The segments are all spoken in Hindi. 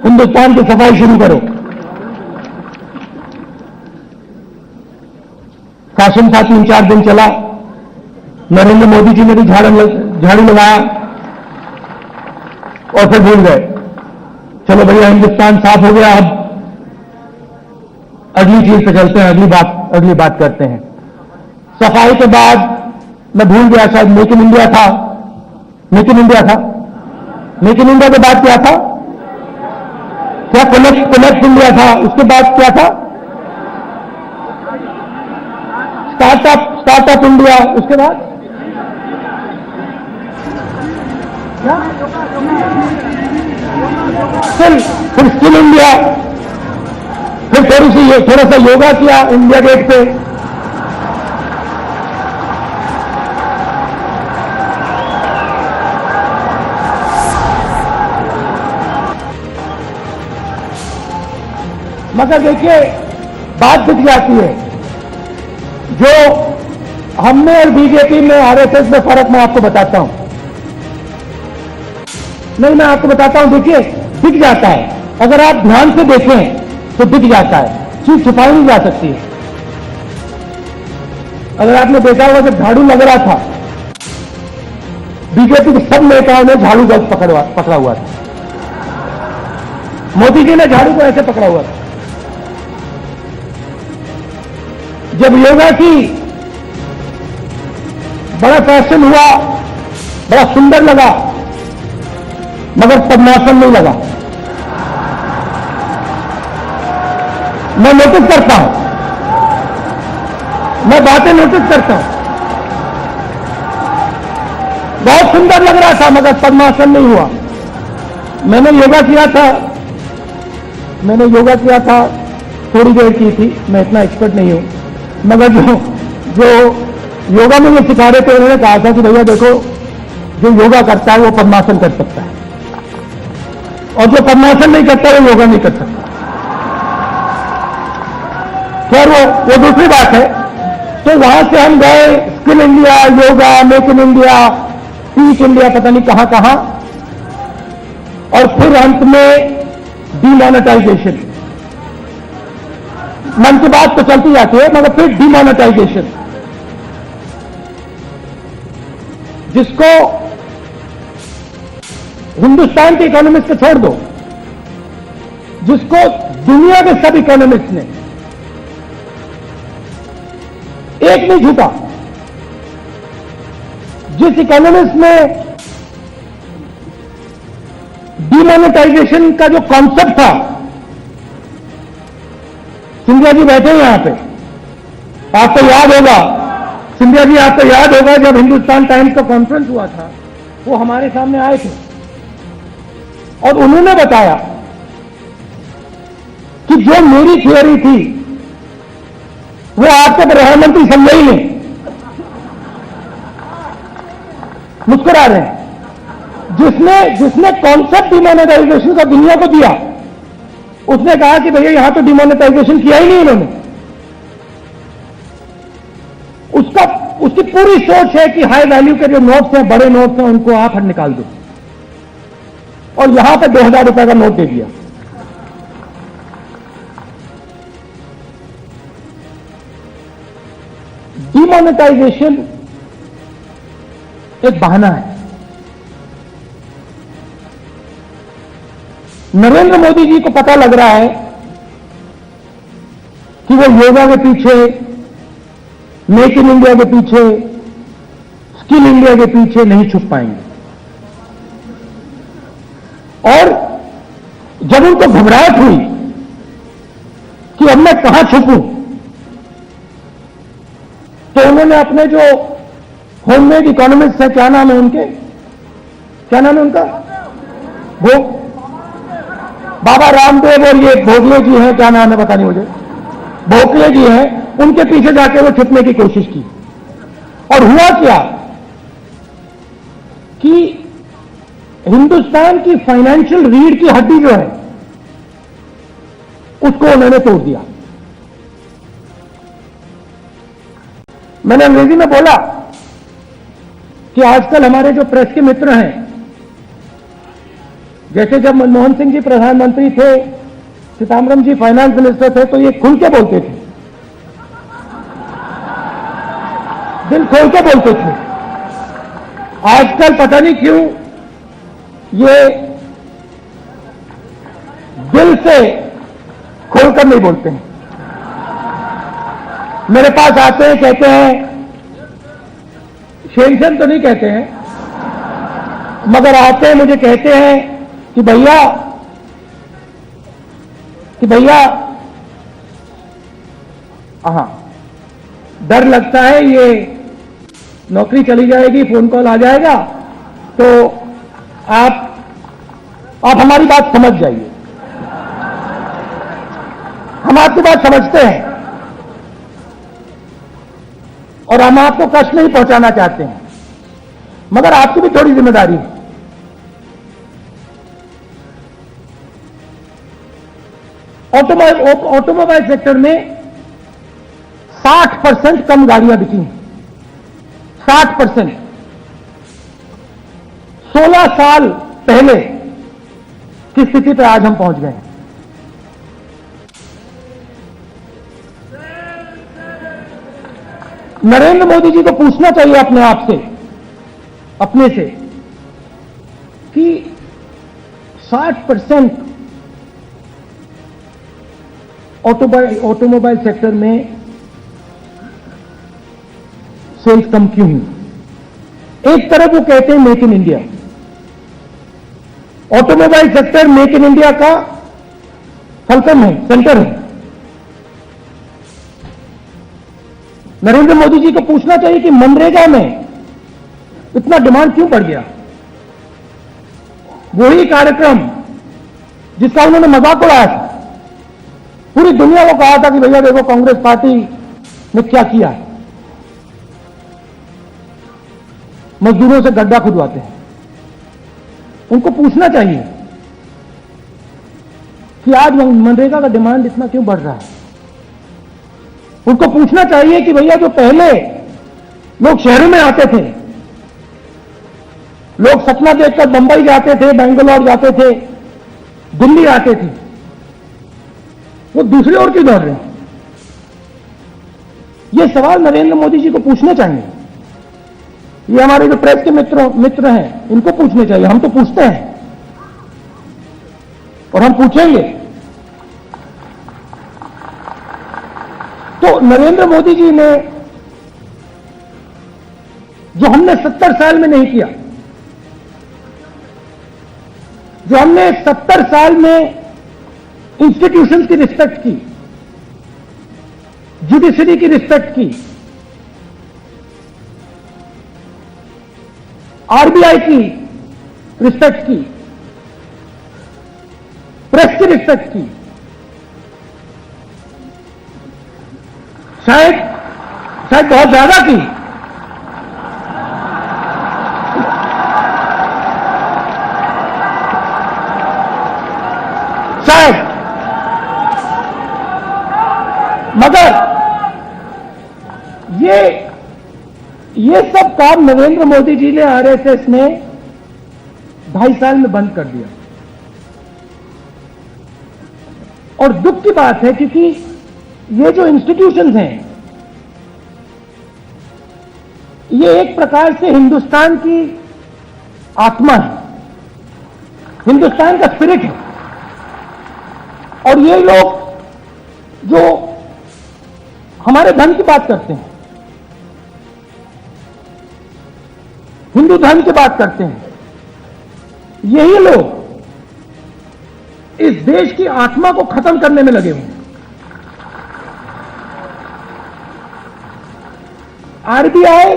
हिंदुस्तान की सफाई शुरू करो। शासन था 3-4 दिन चला, नरेंद्र मोदी जी ने भी झाड़ू लगाया और फिर भूल गए। चलो भैया हिंदुस्तान साफ हो गया, अब अगली चीज पे चलते हैं, अगली बात करते हैं। सफाई के बाद मैं भूल गया, शायद मेक इन इंडिया था। मेक इन इंडिया के बाद क्या था? क्या कनेक्ट इंडिया था? उसके बाद क्या था? Startup India. उसके बाद क्या? फिर स्किल इंडिया, फिर थोड़ा सा योगा किया इंडिया गेट पे। मगर देखिए बात दिख जाती है, जो हमने और बीजेपी में आरएसएस में फर्क मैं आपको बताता हूं। नहीं, मैं आपको बताता हूं, देखिए दिख जाता है, अगर आप ध्यान से देखें तो दिख जाता है, चीज छुपाई नहीं जा सकती है। अगर आपने देखा होगा जब झाड़ू लग रहा था, बीजेपी के सब नेताओं ने झाड़ू गलत पकड़ा हुआ था। मोदी जी ने झाड़ू को ऐसे पकड़ा हुआ था। जब योगा की बड़ा फैशन हुआ, बड़ा सुंदर लगा, मगर पद्मासन नहीं लगा। मैं नोटिस करता हूं, मैं बातें नोटिस करता हूं, बहुत सुंदर लग रहा था मगर पद्मासन नहीं हुआ। मैंने योगा किया था, थोड़ी देर की थी, मैं इतना एक्सपर्ट नहीं हूं, मगर जो योगा में ये सिखा रहे थे उन्होंने कहा था कि भैया देखो, जो योगा करता है वो पद्मासन कर सकता है, और जो पद्मासन नहीं करता वो योगा नहीं कर सकता। खैर वो दूसरी बात है। तो वहां से हम गए skill India, yoga, make in India, teach India, पता नहीं कहां कहां, और फिर अंत में डीमोनेटाइजेशन। मन की बात तो चलती जाती है, मगर फिर डीमोनेटाइजेशन, जिसको हिंदुस्तान के इकोनॉमिस्ट को छोड़ दो, जिसको दुनिया के सब इकोनॉमिस्ट ने एक नहीं झुका। जिस इकोनॉमिस्ट ने डीमोनेटाइजेशन का जो कॉन्सेप्ट था, सिंधिया जी बैठे हैं यहां पे, आपको याद होगा, सिंधिया जी आपको याद होगा जब हिंदुस्तान टाइम्स का कॉन्फ्रेंस हुआ था, वो हमारे सामने आए थे और उन्होंने बताया कि जो मेरी थियोरी थी वो आपके प्रधानमंत्री समझे ही नहीं। मुस्कुरा रहे हैं। जिसने कॉन्सेप्ट डिमोनेटाइजेशन का दुनिया को दिया, उसने कहा कि भैया यहां तो डिमोनेटाइजेशन किया ही नहीं इन्होंने। उसकी पूरी सोच है कि हाई वैल्यू के जो नोट्स हैं, बड़े नोट्स हैं, उनको आप निकाल दो, और यहां पे 2000 रुपए का नोट दे दिया। डिमोनेटाइजेशन एक बहाना है। नरेंद्र मोदी जी को पता लग रहा है कि वो योगा के पीछे, मेक इन इंडिया के पीछे, स्किल इंडिया के पीछे नहीं छुप पाएंगे, और जब उनको घबराहट हुई कि अब मैं कहां छुपूं, तो उन्होंने अपने जो होममेड इकोनॉमिस्ट है, क्या नाम है उनके, क्या नाम है उनका, बाबा रामदेव और ये भोगले जी हैं, क्या नाम है पता नहीं मुझे, भोगले जी हैं, उनके पीछे जाके वो छुपने की कोशिश की। और हुआ क्या कि हिंदुस्तान की फाइनेंशियल रीढ़ की हड्डी जो है उसको उन्होंने तोड़ दिया। मैंने अंग्रेजी में बोला कि आजकल हमारे जो प्रेस के मित्र हैं जैसे जब मनमोहन सिंह जी प्रधानमंत्री थे, सीतारामन जी फाइनेंस मिनिस्टर थे, तो ये खुल के बोलते थे, दिल खोल के बोलते थे। आजकल पता नहीं क्यों ये दिल से खोलकर नहीं बोलते हैं। मेरे पास आते हैं, कहते हैं, शेरशन तो नहीं कहते हैं, मगर आते हैं, मुझे कहते हैं कि भैया हाँ, डर लगता है ये नौकरी चली जाएगी, फोन कॉल आ जाएगा, तो आप हमारी बात समझ जाइए। हम आपकी बात समझते हैं और हम आपको कष्ट नहीं पहुंचाना चाहते हैं, मगर आपकी भी थोड़ी जिम्मेदारी है। ऑटोमोबाइल सेक्टर में 60% कम गाड़ियां बिकी, 60%। 16 साल पहले की स्थिति पर आज हम पहुंच गए हैं। नरेंद्र मोदी जी को पूछना चाहिए अपने आप से, अपने से, कि 60% ऑटोमोबाइल सेक्टर में सेल्स कम क्यों हुई। एक तरफ वो कहते हैं make in India, automobile sector make in India का फलकम है, सेंटर है। नरेंद्र मोदी जी को पूछना चाहिए कि मनरेगा में इतना डिमांड क्यों बढ़ गया। वही कार्यक्रम जिसका उन्होंने मजाक उड़ाया था, पूरी दुनिया को कहा था कि भैया देखो कांग्रेस पार्टी ने क्या किया, मजदूरों से गड्ढा खुदवाते हैं। उनको पूछना चाहिए कि आज मनरेगा का डिमांड इतना क्यों बढ़ रहा है। उनको पूछना चाहिए कि भैया जो पहले लोग शहरों में आते थे, लोग सपना देखकर बंबई जाते थे, बेंगलोर जाते थे, दिल्ली आते थे, वो दूसरी ओर क्यों दौड़ रहे हैं। ये सवाल नरेंद्र मोदी जी को पूछने चाहिए। ये हमारे जो प्रेस के मित्र हैं, इनको पूछने चाहिए। हम तो पूछते हैं और हम पूछेंगे। तो नरेंद्र मोदी जी ने जो हमने 70 साल में नहीं किया, जो हमने 70 साल में इंस्टीट्यूशंस की रिस्पेक्ट की, जुडिशरी की रिस्पेक्ट की, आरबीआई की रिस्पेक्ट की, प्रेस की रिस्पेक्ट की, शायद बहुत ज्यादा की, शायद, मगर ये सब काम नरेंद्र मोदी जी ने, आरएसएस ने 2.5 साल में बंद कर दिया। और दुख की बात है क्योंकि ये जो इंस्टीट्यूशंस हैं, ये एक प्रकार से हिंदुस्तान की आत्मा है, हिंदुस्तान का स्पिरिट है। और ये लोग जो हमारे धन की बात करते हैं, हिंदू धर्म की बात करते हैं, यही लोग इस देश की आत्मा को खत्म करने में लगे हुए हैं। आरबीआई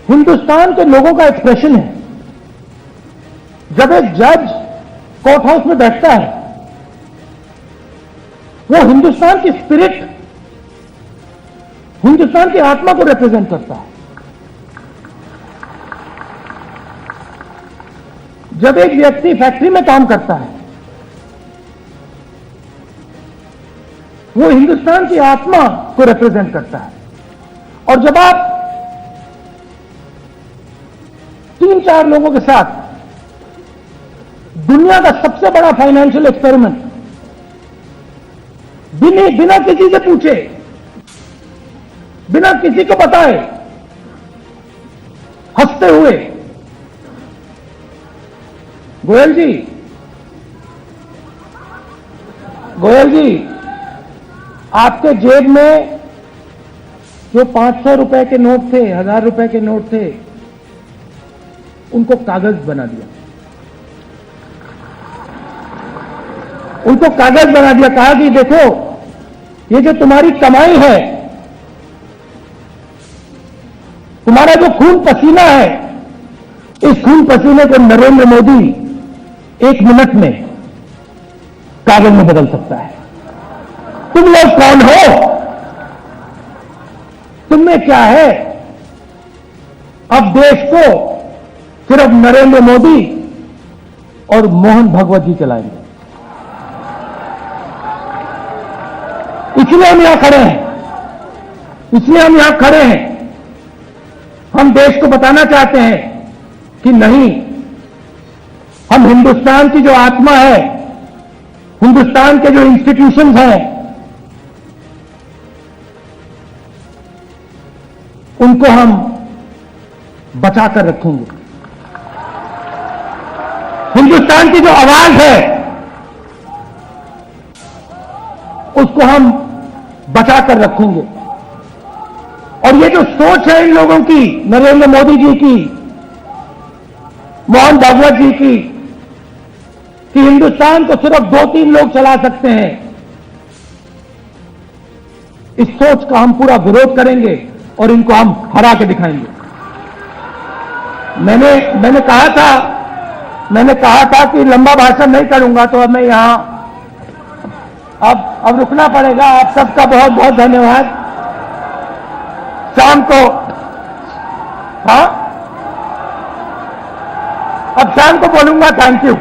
हिंदुस्तान के लोगों का एक्सप्रेशन है। जब एक जज कोर्ट हाउस में बैठता है, वो हिंदुस्तान की स्पिरिट, हिंदुस्तान की आत्मा को रिप्रेजेंट करता है। जब एक व्यक्ति फैक्ट्री में काम करता है, वो हिंदुस्तान की आत्मा को रिप्रेजेंट करता है। और जब आप 3-4 लोगों के साथ दुनिया का सबसे बड़ा फाइनेंशियल एक्सपेरिमेंट, बिना किसी से पूछे, बिना किसी को बताए, हंसते हुए, गोयल जी, आपके जेब में जो 500 रुपए के नोट थे, 1000 रुपए के नोट थे, उनको कागज बना दिया, उनको कागज बना दिया। कहा कि देखो, ये जो तुम्हारी कमाई है, तुम्हारा जो खून पसीना है, इस खून पसीने को नरेंद्र मोदी 1 मिनट में कागज में बदल सकता है। तुम लोग कौन हो? तुमने क्या है? अब देश को सिर्फ नरेंद्र मोदी और मोहन भगवत जी चलाएंगे। इसलिए हम यहां खड़े हैं, हम देश को बताना चाहते हैं कि नहीं, हम हिंदुस्तान की जो आत्मा है, हिंदुस्तान के जो इंस्टीट्यूशंस हैं, उनको हम बचाकर रखेंगे। हिंदुस्तान की जो आवाज है, उसको हम बचाकर रखेंगे। और ये जो सोच है इन लोगों की, नरेंद्र मोदी जी की, मोहन भागवत जी की, कि हिंदुस्तान को सिर्फ 2-3 लोग चला सकते हैं, इस सोच का हम पूरा विरोध करेंगे और इनको हम हरा के दिखाएंगे। मैंने कहा था कि लंबा भाषण नहीं करूंगा, तो अब मैं यहां अब रुकना पड़ेगा। आप सबका बहुत बहुत धन्यवाद। शाम को, हाँ, अब शाम को बोलूंगा। Thank you.